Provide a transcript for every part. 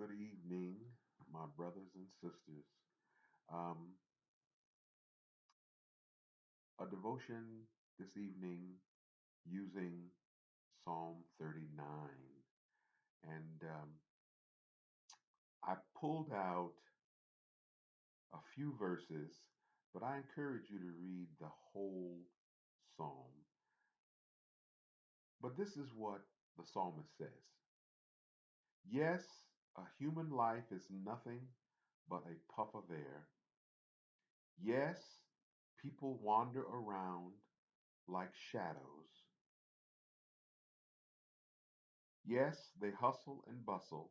Good evening, my brothers and sisters. Um, a devotion this evening using Psalm 39. And I pulled out a few verses, but I encourage you to read the whole psalm. But this is what the psalmist says. Yes, a human life is nothing but a puff of air. Yes, people wander around like shadows. Yes, they hustle and bustle,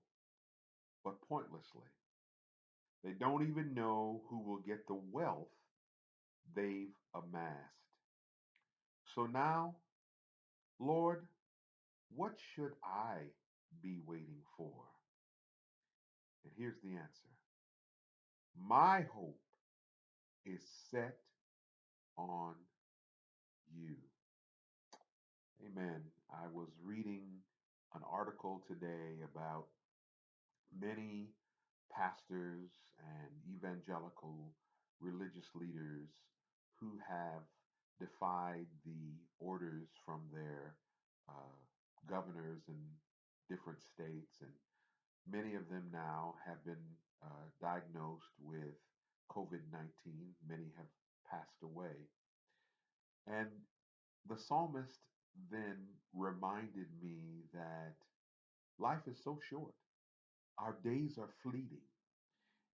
but pointlessly. They don't even know who will get the wealth they've amassed. So now, Lord, what should I be waiting for? And here's the answer. My hope is set on you. Amen. I was reading an article today about many pastors and evangelical religious leaders who have defied the orders from their uh, governors in different states, and many of them now have been diagnosed with COVID 19. Many have passed away. And the psalmist then reminded me that life is so short, our days are fleeting.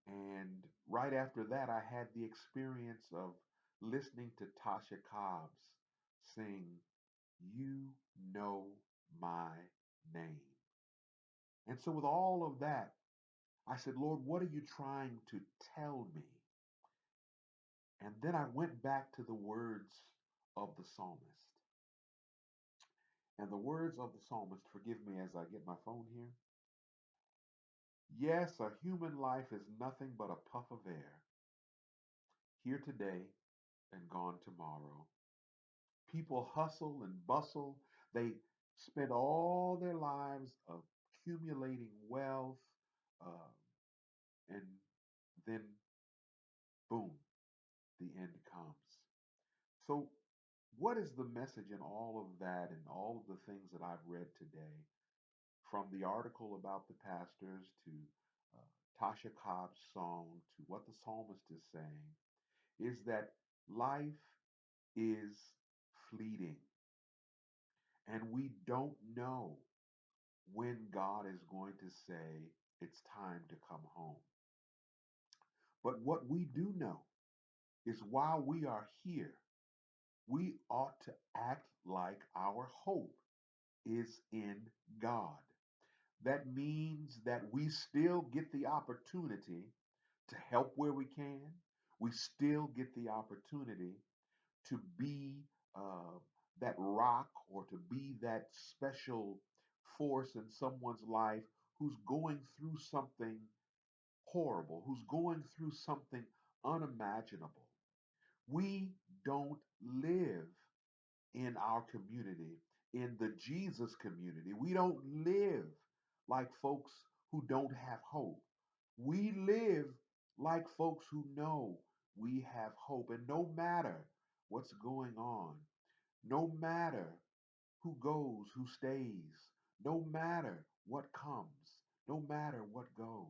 And right after that, I had the experience of listening to Tasha Cobbs sing, You Know My Name. And so, with all of that, I said, Lord, what are you trying to tell me? And then I went back to the words of the psalmist. And the words of the psalmist, forgive me as I get my phone here. Yes, a human life is nothing but a puff of air, here today and gone tomorrow. People hustle and bustle. They spend all their lives accumulating wealth, uh, and then, boom, the end comes. So, what is the message in all of that and all of the things that I've read today, from the article about the pastors to Tasha Cobb's song to what the psalmist is saying, is that life is fleeting and we don't know when God is going to say it's time to come home. But what we do know is while we are here, we ought to act like our hope is in God. That means that we still get the opportunity to help where we can. We still get the opportunity to be uh, that rock or to be that special force in someone's life who's going through something horrible, who's going through something unimaginable. We don't live in our community, in the Jesus community. We don't live like folks who don't have hope. We live like folks who know we have hope. And no matter what's going on, no matter who goes, who stays, no matter what comes, no matter what goes,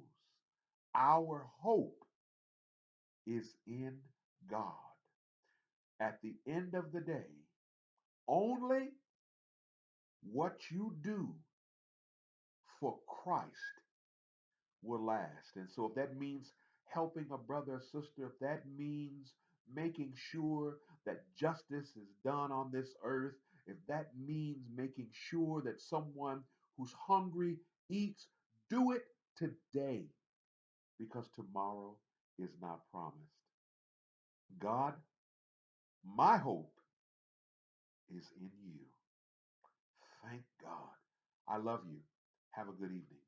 our hope is in God. At the end of the day, only what you do for Christ will last. And so, if that means helping a brother or sister, if that means making sure that justice is done on this earth, if that means making sure that someone who's hungry eats, do it today because tomorrow is not promised. God, my hope is in you. Thank God. I love you. Have a good evening.